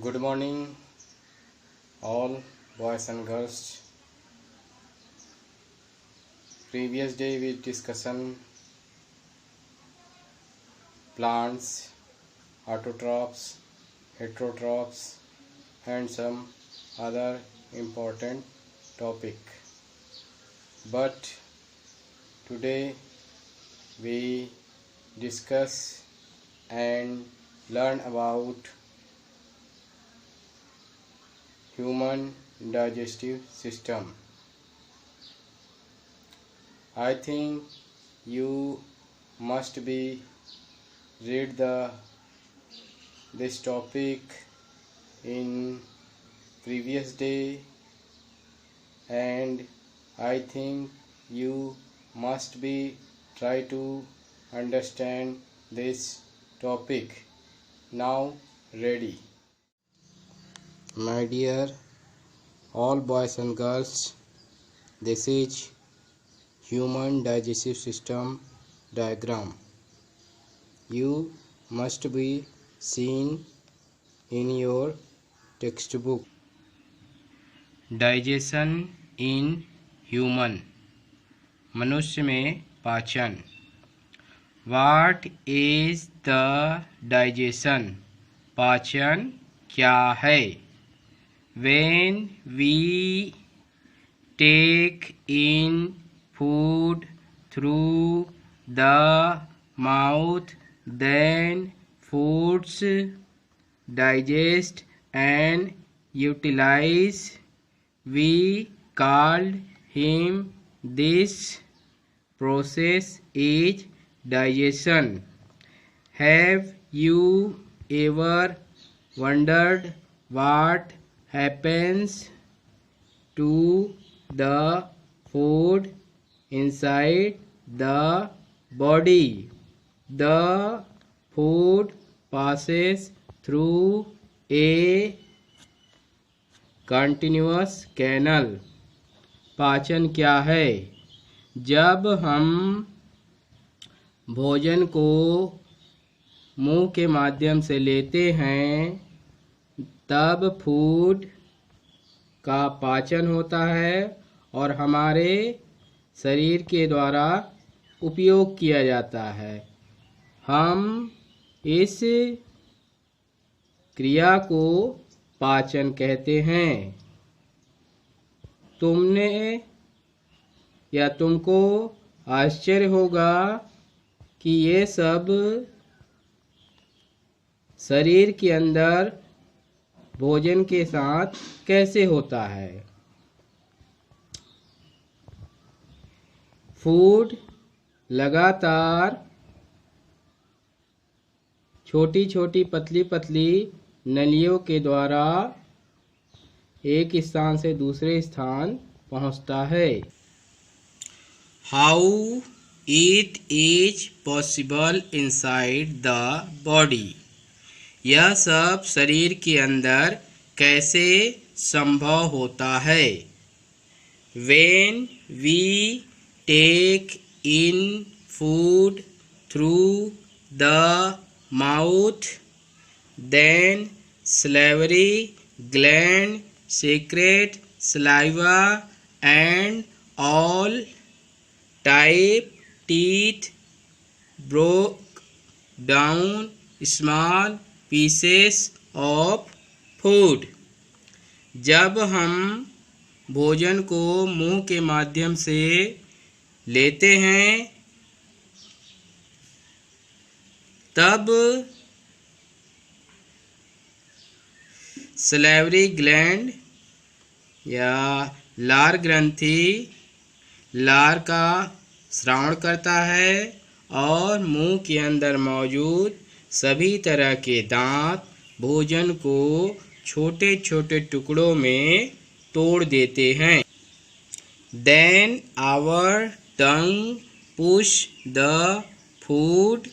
Good morning, all boys and girls. Previous day we discussion plants, autotrophs, heterotrophs, and some other important topic. But today we discuss and learn about human digestive system. I think you must be read this topic in previous day, and I think you must be try to understand this topic. Now ready. My dear all boys and girls, this is human digestive system diagram. You must be seen in your textbook. Digestion in human, मनुष्य में पाचन. What is the digestion? पाचन क्या है? When we take in food through the mouth, then foods digest and utilize. We called him this process is digestion. Have you ever wondered what happens to the food inside the body? The food passes through a continuous canal. पाचन क्या है? जब हम भोजन को मुंह के माध्यम से लेते हैं तब फूड का पाचन होता है और हमारे शरीर के द्वारा उपयोग किया जाता है. हम इस क्रिया को पाचन कहते हैं. तुमको आश्चर्य होगा कि ये सब शरीर के अंदर भोजन के साथ कैसे होता है. फूड लगातार छोटी छोटी पतली पतली नलियों के द्वारा एक स्थान से दूसरे स्थान पहुंचता है. How it is possible inside the body? यह सब शरीर के अंदर कैसे संभव होता है. When we take in food through the mouth, then salivary gland secrete saliva and all type teeth broke down small pieces of food. जब हम भोजन को मुंह के माध्यम से लेते हैं तब सलाइवरी ग्लैंड या लार ग्रंथि लार का स्राव करता है और मुंह के अंदर मौजूद सभी तरह के दांत भोजन को छोटे छोटे टुकड़ों में तोड़ देते हैं. Then our tongue push the food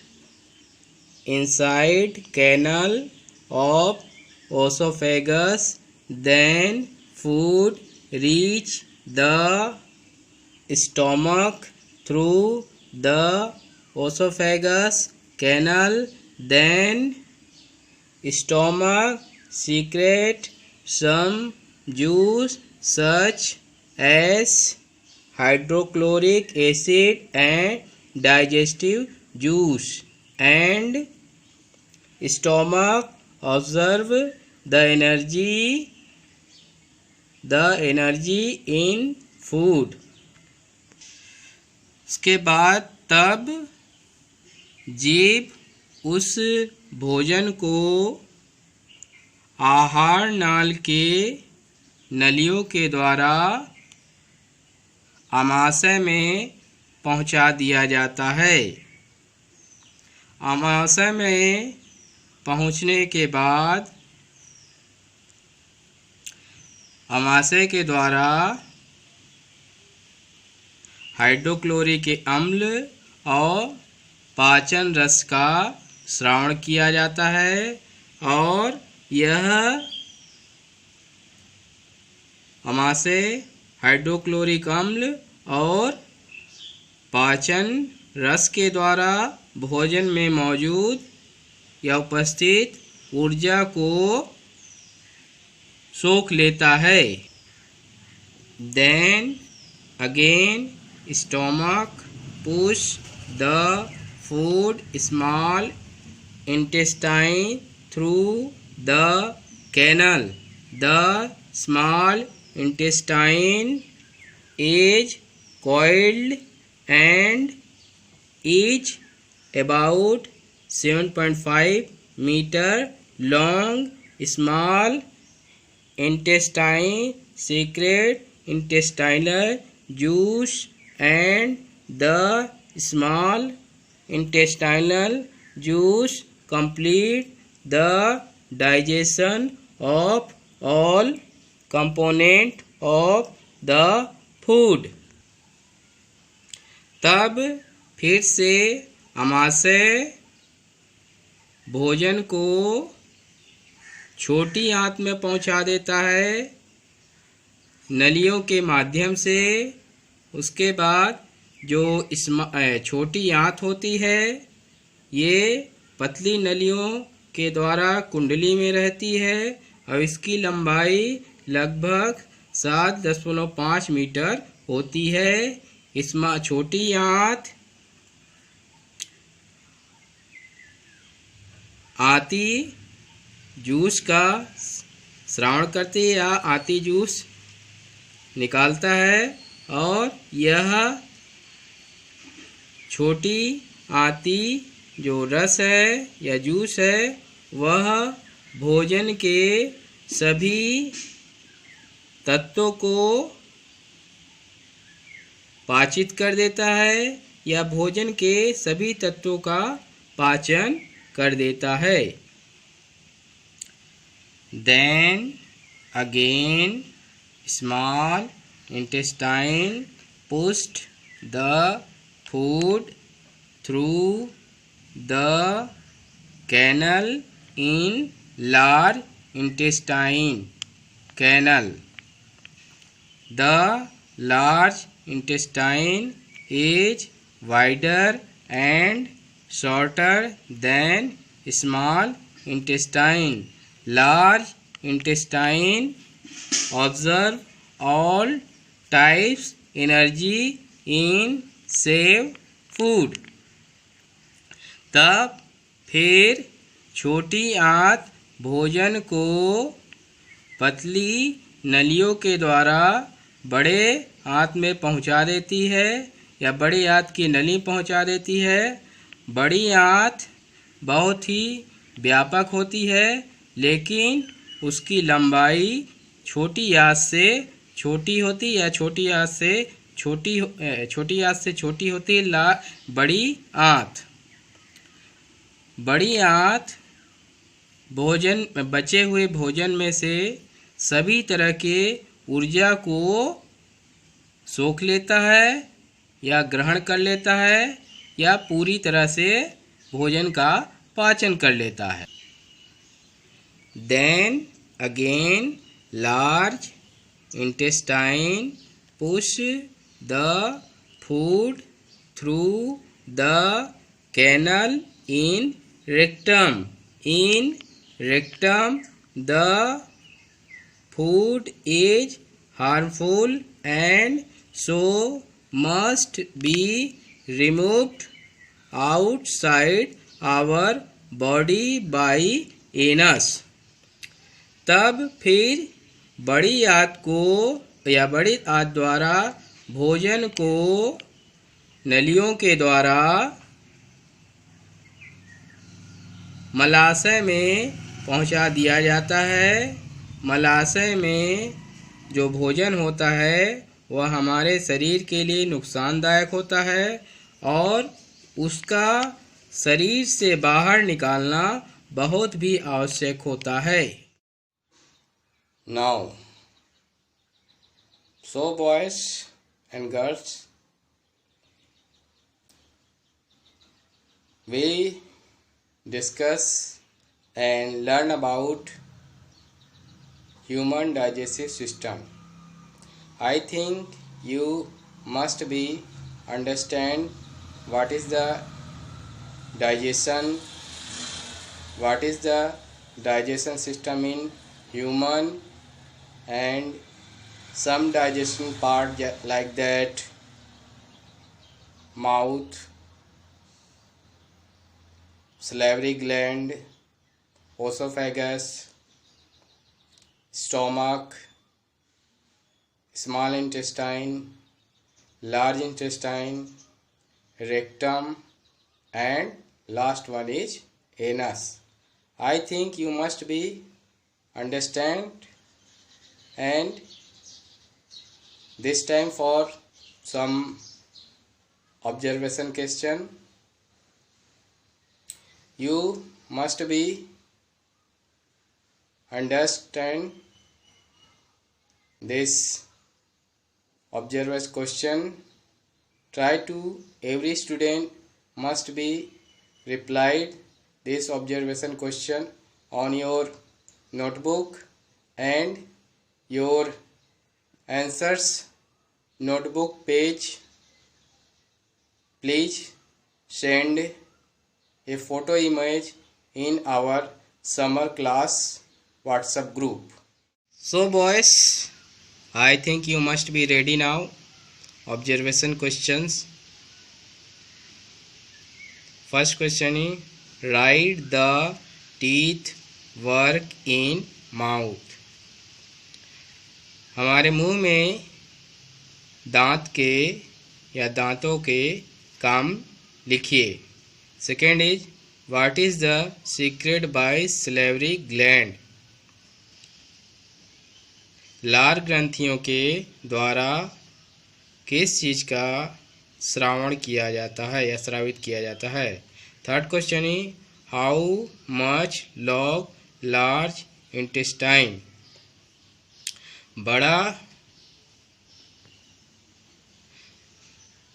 inside canal of esophagus. Then food reach the stomach through the esophagus canal. Then stomach secrete some juice such as hydrochloric acid and digestive juice, and stomach observe the energy in food. इसके बाद तब जीभ उस भोजन को आहार नाल के नलियों के द्वारा आमाशय में पहुंचा दिया जाता है। आमाशय में पहुंचने के बाद आमाशय के द्वारा हाइड्रोक्लोरिक अम्ल और पाचन रस का स्रावण किया जाता है, और यह आमाशय हाइड्रोक्लोरिक अम्ल और पाचन रस के द्वारा भोजन में मौजूद या उपस्थित ऊर्जा को सोख लेता है। Then again stomach push the food small intestine through the canal. The small intestine is coiled and is about 7.5 meter long. Small intestine secrete intestinal juice, and the small intestinal juice complete the digestion of all component of the food. तब फिर से आमाशय भोजन को छोटी आंत में पहुंचा देता है नलियों के माध्यम से। उसके बाद जो छोटी आंत होती है ये पतली नलियों के द्वारा कुंडली में रहती है और इसकी लंबाई लगभग 7.5 मीटर होती है। इसमें छोटी आंत आती जूस का स्रावण करती है या आती जूस निकालता है, और यह छोटी आती जो रस है या जूस है वह भोजन के सभी तत्वों को पाचित कर देता है या भोजन के सभी तत्वों का पाचन कर देता है। Then again small intestine pushed the food through the canal in large intestine canal. The large intestine is wider and shorter than small intestine. Large intestine observe all types energy in save food. तब फिर छोटी आंत भोजन को पतली नलियों के द्वारा बड़े आंत में पहुंचा देती है या बड़ी आंत की नली पहुंचा देती है। बड़ी आंत बहुत ही व्यापक होती है, लेकिन उसकी लंबाई छोटी आंत से छोटी होती या छोटी आंत से छोटी होती है। बड़ी आंत भोजन बचे हुए भोजन में से सभी तरह के ऊर्जा को सोख लेता है या ग्रहण कर लेता है या पूरी तरह से भोजन का पाचन कर लेता है। Then again large intestine push the food through the canal in rectum. In rectum the food is harmful and so must be removed outside our body by anus। तब फिर बड़ी आंत को या बड़ी आंत द्वारा भोजन को नलियों के द्वारा मलाशय में पहुंचा दिया जाता है। मलाशय में जो भोजन होता है वह हमारे शरीर के लिए नुकसानदायक होता है और उसका शरीर से बाहर निकालना बहुत भी आवश्यक होता है। Now, so boys and girls, we discuss and learn about human digestive system. I think you must be understand what is the digestion, what is the digestion system in human, and some digestion part like that mouth, salivary gland, esophagus, stomach, small intestine, large intestine, rectum, and last one is anus. I think you must be understand, and this time for some observation question. You must be understand this observation question. Try to every student must be replied this observation question on your notebook, and your answers notebook page please send a photo image in our summer class WhatsApp group. So boys, I think you must be ready now. Observation questions. First question is, write the teeth work in mouth। हमारे मुंह में दांत के या दांतों के काम लिखिए। Second is, what is the secret by salivary gland. लार ग्रंथियों के द्वारा किस चीज़ का श्रावण किया जाता है या श्रावित किया जाता है। Third question is, how much long large intestine. बड़ा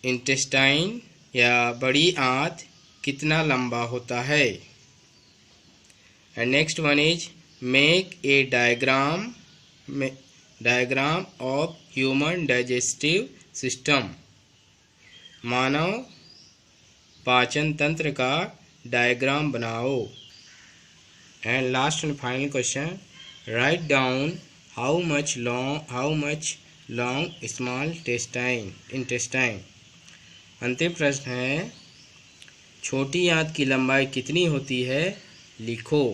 इंटेस्टाइन या बड़ी आंत कितना लंबा होता है। And next one is, make a diagram of human digestive system. मानव पाचन तंत्र का डायग्राम बनाओ। And last and final question, write down how much long small intestine. अंतिम प्रश्न है, छोटी आंत की लंबाई कितनी होती है, लिखो।